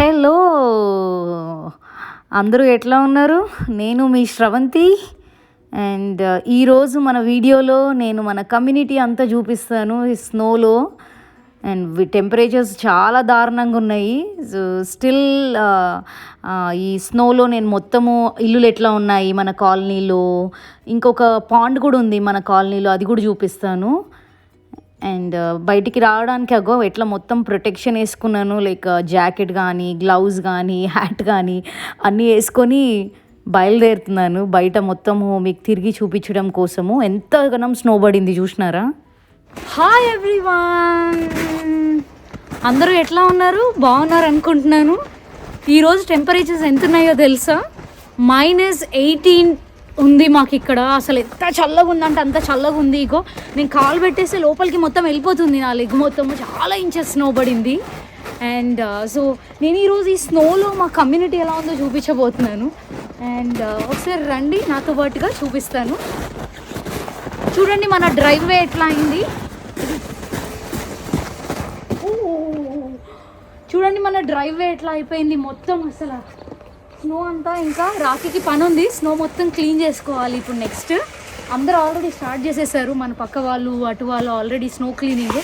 Hello, అందరూ ఎట్లా ఉన్నారు? నేను మీ శ్రవంతి. అండ్ ఈరోజు మన వీడియోలో నేను మన కమ్యూనిటీ అంతా చూపిస్తాను ఈ స్నోలో. అండ్ టెంపరేచర్స్ చాలా దారుణంగా ఉన్నాయి. సో స్టిల్ ఈ స్నోలో నేను మొత్తము ఇల్లులు ఎట్లా ఉన్నాయి మన కాలనీలో, ఇంకొక పాండ్ కూడా ఉంది మన కాలనీలో, అది కూడా చూపిస్తాను. అండ్ బయటికి రావడానికి ఎట్లా మొత్తం ప్రొటెక్షన్ వేసుకున్నాను, లైక్ జాకెట్ కానీ, గ్లౌజ్ కానీ, హ్యాట్ కానీ అన్నీ వేసుకొని బయలుదేరుతున్నాను బయట మొత్తము మీకు తిరిగి చూపించడం కోసము. ఎంతగానం స్నో పడింది చూసినారా? హాయ్ ఎవ్రీవన్, అందరూ ఎట్లా ఉన్నారు? బాగున్నారు అనుకుంటున్నాను. ఈరోజు టెంపరేచర్స్ ఎంత ఉన్నాయో తెలుసా? -18 ఉంది మాకు ఇక్కడ. అసలు ఎంత చల్లగా ఉందంటే అంత చల్లగా ఉంది. ఇగో నేను కాలు పెట్టేస్తే లోపలికి మొత్తం వెళ్ళిపోతుంది నా లెగ్ మొత్తము. చాలా ఇంచెస్ స్నో పడింది. అండ్ సో నేను ఈరోజు ఈ స్నోలో మా కమ్యూనిటీ ఎలా ఉందో చూపించబోతున్నాను. అండ్ ఒకసారి రండి నాతో పాటుగా చూపిస్తాను. చూడండి మన డ్రైవ్ వే ఎట్లా అయింది. చూడండి మన డ్రైవ్ వే ఎట్లా అయిపోయింది మొత్తం. అసలు స్నో అంతా, ఇంకా రాఖీకి పని ఉంది, స్నో మొత్తం క్లీన్ చేసుకోవాలి ఇప్పుడు. నెక్స్ట్ అందరూ ఆల్రెడీ స్టార్ట్ చేసేసారు, మన పక్క వాళ్ళు అటు వాళ్ళు ఆల్రెడీ స్నో క్లీనింగ్.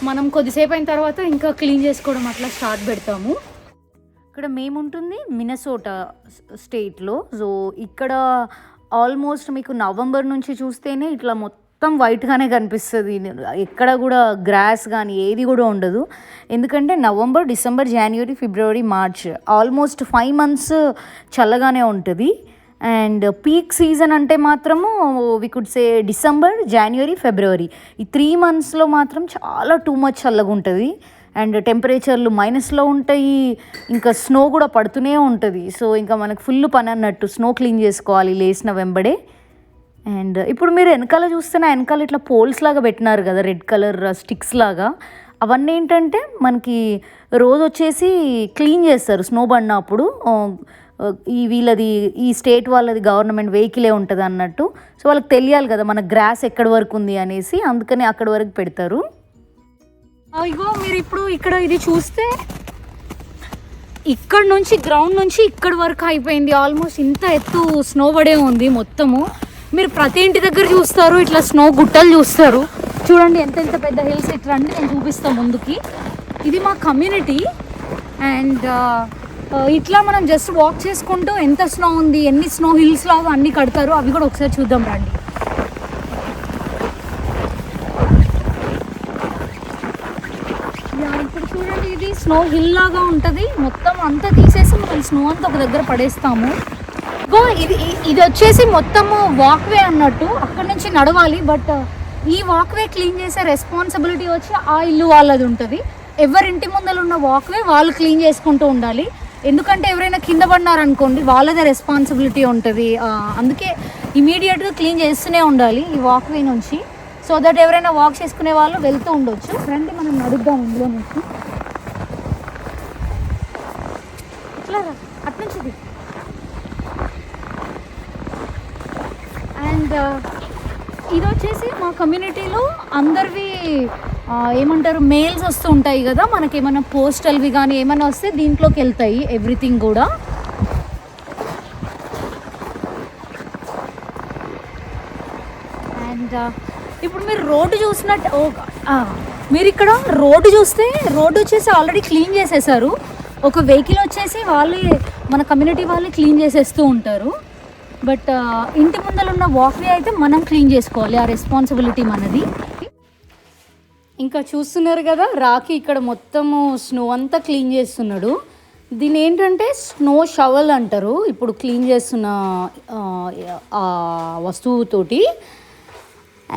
మనం కొద్దిసేపు అయిన తర్వాత ఇంకా క్లీన్ చేసుకోవడం అట్లా స్టార్ట్ పెడతాము. ఇక్కడ మేముంటుంది మినసోటా స్టేట్లో. సో ఇక్కడ ఆల్మోస్ట్ మీకు నవంబర్ నుంచి చూస్తేనే ఇట్లా మొత్తం వైట్గానే కనిపిస్తుంది. ఎక్కడ కూడా గ్రాస్ కానీ ఏది కూడా ఉండదు. ఎందుకంటే నవంబర్, డిసెంబర్, జనవరి, ఫిబ్రవరి, మార్చ్ ఆల్మోస్ట్ 5 months చల్లగానే ఉంటుంది. అండ్ పీక్ సీజన్ అంటే మాత్రము వి కుడ్ సే డిసెంబర్, జనవరి, ఫిబ్రవరి. ఈ 3 monthsలో మాత్రం చాలా టూ మచ్ చల్లగా ఉంటుంది. అండ్ టెంపరేచర్లు మైనస్లో ఉంటాయి. ఇంకా స్నో కూడా పడుతూనే ఉంటుంది. సో ఇంకా మనకు ఫుల్ పని అన్నట్టు, స్నో క్లీన్ చేసుకోవాలి లేచిన వెంబడే. అండ్ ఇప్పుడు మీరు వెనకాల చూస్తే వెనకాల ఇట్లా పోల్స్ లాగా పెట్టినారు కదా, రెడ్ కలర్ స్టిక్స్ లాగా. అవన్నీ ఏంటంటే మనకి రోజు వచ్చేసి క్లీన్ చేస్తారు స్నో పడినప్పుడు. ఈ వీళ్ళది, ఈ స్టేట్ వాళ్ళది గవర్నమెంట్ వెహికలే ఉంటుంది అన్నట్టు. సో వాళ్ళకి తెలియాలి కదా మన గ్రాస్ ఎక్కడి వరకు ఉంది అనేసి, అందుకని అక్కడి వరకు పెడతారు. ఇగో మీరు ఇప్పుడు ఇక్కడ ఇది చూస్తే ఇక్కడ నుంచి గ్రౌండ్ నుంచి ఇక్కడ వరకు అయిపోయింది. ఆల్మోస్ట్ ఇంత ఎత్తు స్నో పడే ఉంది మొత్తము. మీరు ప్రతి ఇంటి దగ్గర చూస్తారు ఇట్లా స్నో గుట్టలు చూస్తారు. చూడండి ఎంత ఎంత పెద్ద హిల్స్. ఇట్లా అంటే నేను చూపిస్తాను ముందుకి. ఇది మా కమ్యూనిటీ. అండ్ ఇట్లా మనం జస్ట్ వాక్ చేసుకుంటూ ఎంత స్నో ఉంది, ఎన్ని స్నో హిల్స్ లాగా అన్నీ కడతారు, అవి కూడా ఒకసారి చూద్దాం రండి. ఇప్పుడు చూడండి, ఇది స్నో హిల్ లాగా ఉంటుంది. మొత్తం అంతా తీసేసి మనం స్నో అంతా ఒక దగ్గర పడేస్తాము. ఇది వచ్చేసి మొత్తము వాక్వే అన్నట్టు, అక్కడ నుంచి నడవాలి. బట్ ఈ వాక్వే క్లీన్ చేసే రెస్పాన్సిబిలిటీ వచ్చి ఆ ఇల్లు వాళ్ళది ఉంటుంది. ఎవరింటి ముందర ఉన్న వాక్వే వాళ్ళు క్లీన్ చేసుకుంటూ ఉండాలి. ఎందుకంటే ఎవరైనా కింద పడినారనుకోండి వాళ్ళదే రెస్పాన్సిబిలిటీ ఉంటుంది. అందుకే ఇమీడియట్గా క్లీన్ చేస్తూనే ఉండాలి ఈ వాక్వే నుంచి. సో దట్ ఎవరైనా వాక్ చేసుకునే వాళ్ళు వెళ్తూ ఉండొచ్చు. రండి మనం నడుద్దాం ఇందులో నుంచి. ఇట్లా అట్నుంచి. అండ్ ఇది వచ్చేసి మా కమ్యూనిటీలో అందరివి ఏమంటారు, మెయిల్స్ వస్తూ ఉంటాయి కదా, మనకి ఏమైనా పోస్టల్వి కానీ ఏమైనా వస్తే దీంట్లోకి వెళ్తాయి ఎవ్రీథింగ్ కూడా. అండ్ ఇప్పుడు మీరు రోడ్డు చూసినట్టు, మీరు ఇక్కడ రోడ్డు చూస్తే రోడ్డు వచ్చేసి ఆల్రెడీ క్లీన్ చేసేసారు. ఒక వెహికల్ వచ్చేసి వాళ్ళే, మన కమ్యూనిటీ వాళ్ళే క్లీన్ చేసేస్తూ ఉంటారు. బట్ ఇంటి ముందర ఉన్న వాక్వే అయితే మనం క్లీన్ చేసుకోవాలి, ఆ రెస్పాన్సిబిలిటీ మనది. ఇంకా చూస్తున్నారు కదా, రాఖీ ఇక్కడ మొత్తము స్నో అంతా క్లీన్ చేస్తున్నాడు. దీని ఏంటంటే స్నో షవల్ అంటారు ఇప్పుడు క్లీన్ చేస్తున్న వస్తువుతోటి.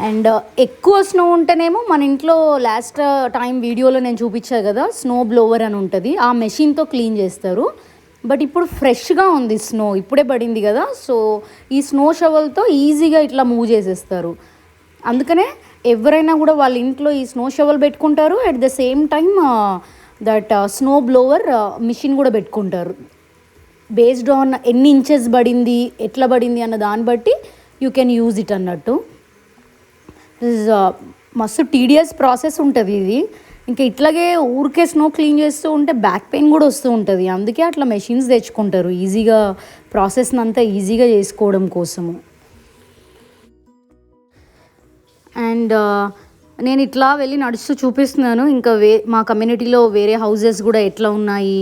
అండ్ ఎక్కువ స్నో ఉంటేనేమో మన ఇంట్లో లాస్ట్ టైం వీడియోలో నేను చూపించాను కదా, స్నో బ్లోవర్ అని ఉంటుంది, ఆ మెషిన్తో క్లీన్ చేస్తారు. బట్ ఇప్పుడు ఫ్రెష్గా ఉంది స్నో, ఇప్పుడే పడింది కదా. సో ఈ స్నో షవల్తో ఈజీగా ఇట్లా మూవ్ చేసేస్తారు. అందుకనే ఎవరైనా కూడా వాళ్ళ ఇంట్లో ఈ స్నో షవల్ పెట్టుకుంటారు. At the same time that snow blower machine కూడా పెట్టుకుంటారు. బేస్డ్ ఆన్ ఎన్ని ఇంచెస్ పడింది, ఎట్లా పడింది అన్న దాన్ని బట్టి యూ కెన్ యూజ్ ఇట్ అన్నట్టు. మస్తు టీడియస్ ప్రాసెస్ ఉంటుంది ఇది. ఇంకా ఇట్లాగే ఊరికే స్నో క్లీన్ చేస్తూ ఉంటే బ్యాక్ పెయిన్ కూడా వస్తూ ఉంటుంది. అందుకే అట్లా మెషిన్స్ తెచ్చుకుంటారు ఈజీగా ప్రాసెస్ని అంతా ఈజీగా చేసుకోవడం కోసము. అండ్ నేను ఇట్లా వెళ్ళి నడుస్తూ చూపిస్తున్నాను ఇంకా మా కమ్యూనిటీలో వేరే హౌజెస్ కూడా ఎట్లా ఉన్నాయి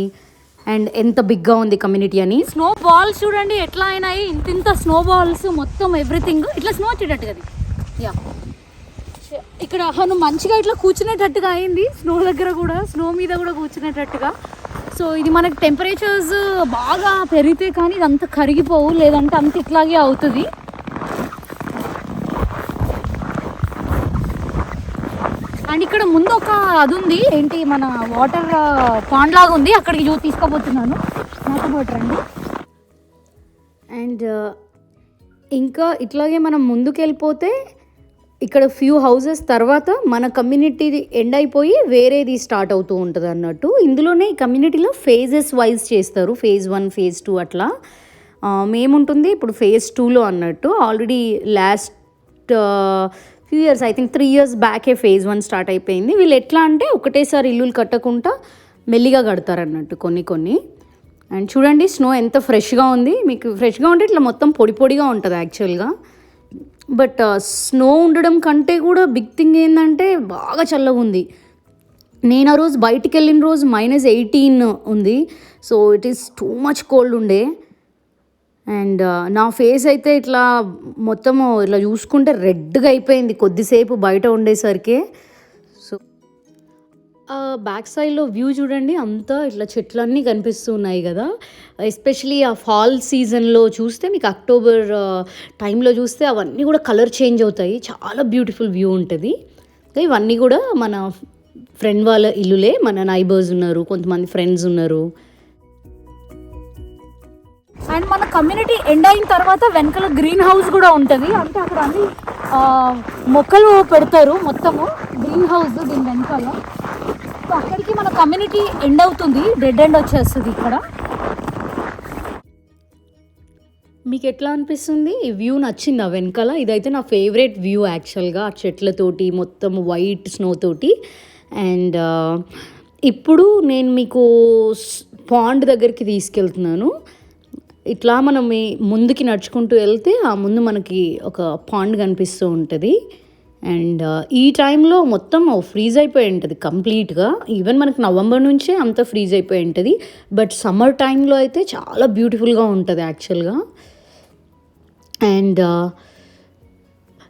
అండ్ ఎంత బిగ్గా ఉంది కమ్యూనిటీ అని. స్నో బాల్స్ చూడండి ఎట్లా అయినాయి, ఇంత స్నో బాల్స్ మొత్తం ఎవ్రీథింగ్ ఇట్లా స్నో వచ్చేటట్టు కదా. యా ఇక్కడ నువ్వు మంచిగా ఇట్లా కూర్చునేటట్టుగా అయింది, స్నో దగ్గర కూడా స్నో మీద కూడా కూర్చునేటట్టుగా. సో ఇది మనకి టెంపరేచర్స్ బాగా పెరిగితే కానీ ఇదంతా కరిగిపోవు, లేదంటే అంత ఇట్లాగే అవుతుంది. అండ్ ఇక్కడ ముందు ఒక అది ఉంది ఏంటి మన వాటర్ పాండ్ లాగా ఉంది, అక్కడికి తీసుకోబోతున్నాను, నాతో రండి. అండ్ ఇంకా ఇట్లాగే మనం ముందుకు వెళ్ళిపోతే ఇక్కడ ఫ్యూ హౌజెస్ తర్వాత మన కమ్యూనిటీ ఎండ్ అయిపోయి వేరేది స్టార్ట్ అవుతూ ఉంటుంది అన్నట్టు. ఇందులోనే ఈ కమ్యూనిటీలో ఫేజెస్ వైజ్ చేస్తారు, ఫేజ్ 1 ఫేజ్ 2 అట్లా. మేముంటుంది ఇప్పుడు ఫేజ్ 2లో అన్నట్టు. Already last few years I think 3 years బ్యాకే ఫేజ్ 1 స్టార్ట్ అయిపోయింది. వీళ్ళు ఎట్లా అంటే ఒకటేసారి ఇల్లులు కట్టకుండా మెల్లిగా కడతారు అన్నట్టు కొన్ని. అండ్ చూడండి స్నో ఎంత ఫ్రెష్గా ఉంది. మీకు ఫ్రెష్గా ఉంటే ఇట్లా మొత్తం పొడి పొడిగా ఉంటుంది యాక్చువల్గా. బట్ స్నో ఉండడం కంటే కూడా బిగ్ థింగ్ ఏంటంటే బాగా చల్లగా ఉంది. నేను ఆ రోజు బయటికి వెళ్ళిన రోజు -18 ఉంది. So it is too much cold ఉండే. అండ్ నా ఫేస్ అయితే ఇట్లా మొత్తము ఇట్లా చూసుకుంటే రెడ్గా అయిపోయింది కొద్దిసేపు బయట ఉండేసరికి. సో బ్యాక్ సైడ్లో వ్యూ చూడండి, అంతా ఇట్లా చెట్లన్నీ కనిపిస్తూ ఉన్నాయి కదా. ఎస్పెషలీ ఆ ఫాల్ సీజన్లో చూస్తే మీకు అక్టోబర్ టైంలో చూస్తే అవన్నీ కూడా కలర్ చేంజ్ అవుతాయి, చాలా బ్యూటిఫుల్ వ్యూ ఉంటుంది. ఇవన్నీ కూడా మన ఫ్రెండ్ వాళ్ళ ఇల్లులే, మన నైబర్స్ ఉన్నారు, కొంతమంది ఫ్రెండ్స్ ఉన్నారు. అండ్ మన కమ్యూనిటీ ఎండ్ అయిన తర్వాత వెనకాల గ్రీన్ హౌస్ కూడా ఉంటుంది. అంటే అక్కడ అన్ని మొక్కలు పెడతారు, మొత్తము గ్రీన్ హౌస్ దీని వెనకాల. సో అక్కడికి మన కమ్యూనిటీ ఎండ్ అవుతుంది, డెడ్ ఎండ్ వచ్చేస్తుంది ఇక్కడ. మీకు ఎట్లా అనిపిస్తుంది ఈ వ్యూ? నచ్చిందా వెనకాల? ఇదైతే నా ఫేవరెట్ వ్యూ యాక్చువల్గా, ఆ చెట్లతోటి మొత్తం వైట్ స్నో తోటి. అండ్ ఇప్పుడు నేను మీకు పాండ్ దగ్గరికి తీసుకెళ్తున్నాను. ఇట్లా మనం ముందుకి నడుచుకుంటూ వెళ్తే ఆ ముందు మనకి ఒక పాండ్ కనిపిస్తూ ఉంటుంది. అండ్ ఈ టైంలో మొత్తం ఫ్రీజ్ అయిపోయి ఉంటుంది కంప్లీట్గా. ఈవెన్ మనకి నవంబర్ నుంచే అంత ఫ్రీజ్ అయిపోయి ఉంటుంది. బట్ సమ్మర్ టైంలో అయితే చాలా బ్యూటిఫుల్గా ఉంటుంది యాక్చువల్గా. అండ్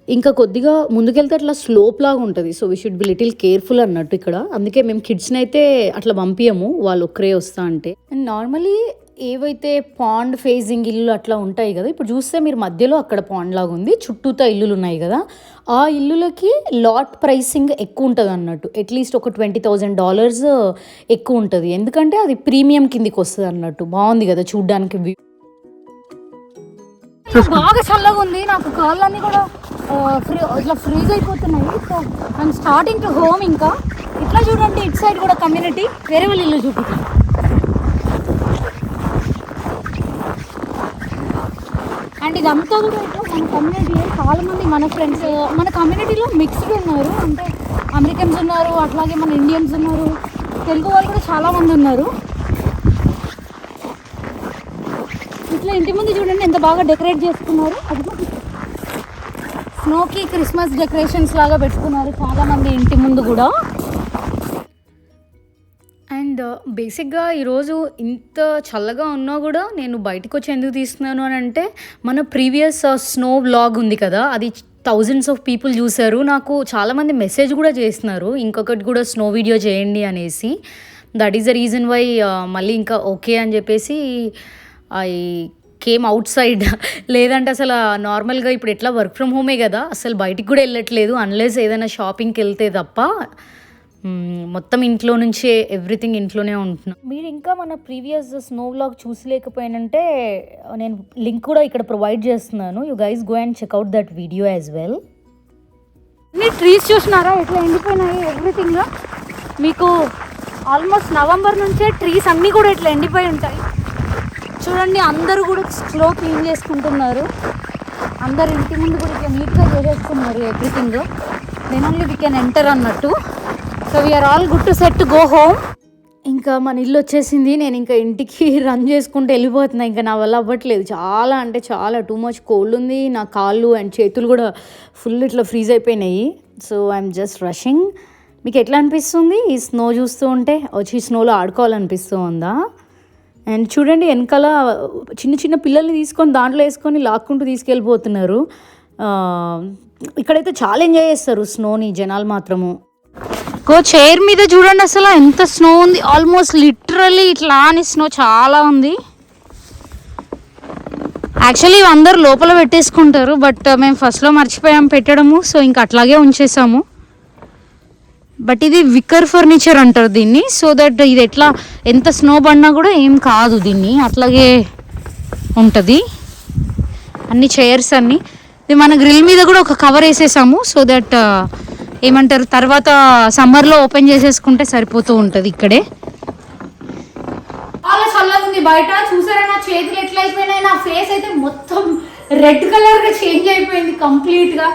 ఇంకా కొద్దిగా ముందుకెళ్తే అట్లా స్లోప్ లాగా ఉంటుంది. So we should be little careful అన్నట్టు ఇక్కడ. అందుకే మేము కిడ్స్ని అయితే అట్లా పంపించము, వాళ్ళు ఒక్కరే వస్తా అంటే. అండ్ నార్మలీ ఏవైతే పాండ్ ఫేజింగ్ ఇల్లు అట్లా ఉంటాయి కదా, ఇప్పుడు చూస్తే మీరు మధ్యలో అక్కడ పాండ్ లాగా ఉంది, చుట్టూతా ఇల్లులు ఉన్నాయి కదా, ఆ ఇల్లులకి లాట్ ప్రైసింగ్ ఎక్కువ ఉంటుంది అన్నట్టు. అట్లీస్ట్ ఒక $20,000 ఎక్కువ ఉంటుంది, ఎందుకంటే అది ప్రీమియం కిందికి వస్తుంది అన్నట్టు. బాగుంది కదా చూడ్డానికి వ్యూ. బాగా చల్లగా ఉంది, నాకు కాళ్ళన్నీ కూడా ఇట్లా ఫ్రీజ్ అయిపోతున్నాయి. So I'm starting to home. ఇంకా ఇట్లా చూడండి, ఇటు సైడ్ కూడా కమ్యూనిటీ, వేరే వాళ్ళ ఇల్లు చూపిస్తాను. అండ్ ఇదంతా కూడా ఇట్లా మన కమ్యూనిటీ, చాలామంది మన ఫ్రెండ్స్ మన కమ్యూనిటీలో మిక్స్డ్ ఉన్నారు. అంటే అమెరికన్స్ ఉన్నారు, అట్లాగే మన ఇండియన్స్ ఉన్నారు, తెలుగు వాళ్ళు కూడా చాలామంది ఉన్నారు. ఇట్లా ఇంటి ముందు చూడండి ఎంత బాగా డెకరేట్ చేసుకున్నారు. అది స్నోకి క్రిస్మస్ డెకరేషన్స్ లాగా పెట్టుకున్నారు చాలామంది ఇంటి ముందు కూడా. అండ్ బేసిక్గా ఈరోజు ఇంత చల్లగా ఉన్నా కూడా నేను బయటకు వచ్చి ఎందుకు తీస్తున్నాను అని అంటే, మన ప్రీవియస్ స్నో వ్లాగ్ ఉంది కదా, అది థౌజండ్స్ ఆఫ్ పీపుల్ చూశారు. నాకు చాలామంది మెసేజ్ కూడా చేస్తున్నారు, ఇంకొకటి కూడా స్నో వీడియో చేయండి అనేసి. That is the reason why మళ్ళీ ఇంకా ఓకే అని చెప్పేసి ఐ కేమ్ అవుట్ సైడ్. లేదంటే అసలు నార్మల్గా ఇప్పుడు ఎట్లా వర్క్ ఫ్రమ్ హోమే కదా, అసలు బయటికి కూడా వెళ్ళట్లేదు అన్లెస్ ఏదైనా షాపింగ్కి వెళ్తే తప్ప. మొత్తం ఇంట్లో నుంచే ఎవ్రీథింగ్ ఇంట్లోనే ఉంటున్నాం. మీరు ఇంకా మన ప్రీవియస్ స్నో వ్లాగ్ చూసలేకపోయినంటే నేను లింక్ కూడా ఇక్కడ ప్రొవైడ్ చేస్తున్నాను. You guys go and checkout that video as well. అన్ని ట్రీస్ చూసినారా ఎట్లా ఎండిపోయినాయి ఎవ్రీథింగ్. మీకు ఆల్మోస్ట్ నవంబర్ నుంచే ట్రీస్ అన్నీ కూడా ఇట్లా ఎండిపోయి ఉంటాయి. చూడండి అందరూ కూడా స్లో క్లీన్ చేసుకుంటున్నారు, అందరు ఇంటి ముందు కూడా ఇట్లా నీట్గా చేసేస్తున్నారు everything. Then only we can enter అన్నట్టు. So we are all good to set to go home. ఇంకా మన ఇల్లు వచ్చేసింది. నేను ఇంకా ఇంటికి రన్ చేసుకుంటూ వెళ్ళిపోతున్నా. ఇంకా నా వల్ల అవ్వట్లేదు. చాలా అంటే చాలా టూ మచ్ కోల్డ్ ఉంది. నా కాళ్ళు అండ్ చేతులు కూడా ఫుల్ ఇట్లా ఫ్రీజ్ అయిపోయినాయి. So I'm just rushing. మీకు ఎట్లా అనిపిస్తుంది ఈ స్నో చూస్తూ ఉంటే? వచ్చి స్నోలో ఆడుకోవాలనిపిస్తూ ఉందా? అండ్ చూడండి వెనకాల చిన్న చిన్న పిల్లల్ని తీసుకొని దాంట్లో వేసుకొని లాక్కుంటూ తీసుకెళ్ళిపోతున్నారు. ఇక్కడైతే చాలా ఎంజాయ్ చేస్తారు స్నోని జనాలు మాత్రము. చైర్ మీద చూడండి అసలు ఎంత స్నో ఉంది. ఆల్మోస్ట్ లిటరల్లీ ఇట్లా అని స్నో చాలా ఉంది. యాక్చువల్లీ అందరూ లోపల పెట్టేసుకుంటారు, బట్ మేము ఫస్ట్లో మర్చిపోయాం పెట్టడము. సో ఇంకా అట్లాగే ఉంచేసాము. బట్ ఇది వికర్ ఫర్నిచర్ అంటారు దీన్ని. సో దట్ ఇది ఎట్లా ఎంత స్నో పడినా కూడా ఏం కాదు, దీన్ని అట్లాగే ఉంటుంది. అన్ని చైర్స్ అన్నీ ఇది మన గ్రిల్ మీద కూడా ఒక కవర్ వేసేసాము. సో దట్ ఏమంటారు తర్వాత సమ్మర్లో ఓపెన్ చేసేసుకుంటే సరిపోతూ ఉంటుంది. ఇక్కడే చాలా చల్లగా ఉంది బయట. చూసారా నా చేతులు ఎట్లా అయిపోయినాయి? నా ఫేస్ అయితే మొత్తం రెడ్ కలర్గా చేంజ్ అయిపోయింది కంప్లీట్గా.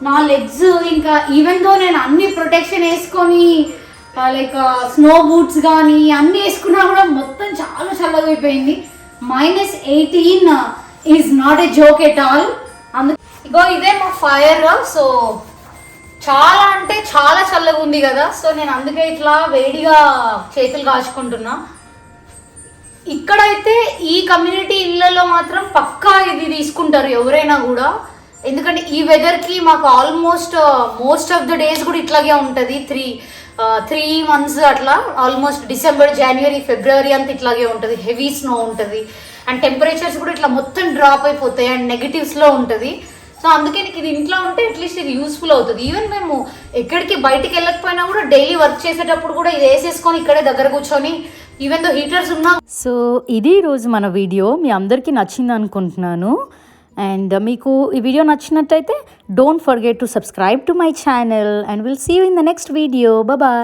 నా లెగ్స్ ఇంకా ఈవెన్ దో నేను అన్ని ప్రొటెక్షన్ వేసుకొని లైక్ స్నో బూట్స్ కానీ అన్నీ వేసుకున్నా కూడా మొత్తం చాలా చల్లగా అయిపోయింది. -18 is not a joke at all. ఇగో ఇదే మా ఫైర్. సో చాలా అంటే చాలా చల్లగా ఉంది కదా. సో నేను అందుకే ఇట్లా వేడిగా చేతులు కాచుకుంటున్నా. ఇక్కడైతే ఈ కమ్యూనిటీ ఇళ్ళలో మాత్రం పక్కా ఇది తీసుకుంటారు ఎవరైనా కూడా. ఎందుకంటే ఈ వెదర్కి మాకు almost most of the days కూడా ఇట్లాగే ఉంటుంది. 3 months అట్లా ఆల్మోస్ట్ డిసెంబర్, జనవరి, ఫిబ్రవరి అంతా ఇట్లాగే ఉంటుంది. హెవీ స్నో ఉంటుంది అండ్ టెంపరేచర్స్ కూడా ఇట్లా మొత్తం డ్రాప్ అయిపోతాయి అండ్ నెగిటివ్స్లో ఉంటుంది. సో అందుకే నీకు ఇది ఇంట్లో ఉంటే అట్లీస్ట్ ఇది యూస్ఫుల్ అవుతుంది. ఈవెన్ మేము ఎక్కడికి బయటికి వెళ్ళకపోయినా కూడా డైలీ వర్క్ చేసేటప్పుడు కూడా ఇది వేసేసుకొని ఇక్కడే దగ్గర కూర్చొని ఈవెన్ దో హీటర్స్ ఉన్నా. సో ఇది ఈరోజు మన వీడియో మీ అందరికీ నచ్చింది అనుకుంటున్నాను. అండ్ మీకు ఈ వీడియో నచ్చినట్టయితే don't forget to subscribe to my channel and will see you in the next video. Bye.